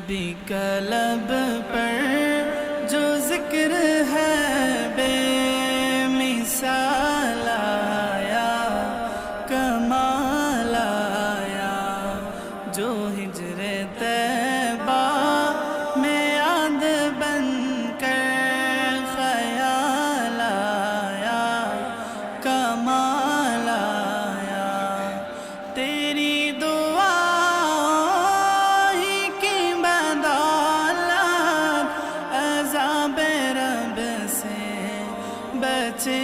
نبی کا لب پر جو ذکر ہے بے مثال آیا، کمال آیا، جو ہجر طیبہ میں یاد بن کر خیال آیا، کمال آیا، تیری دعا ہی کی بدولت عذاب رب سے بچے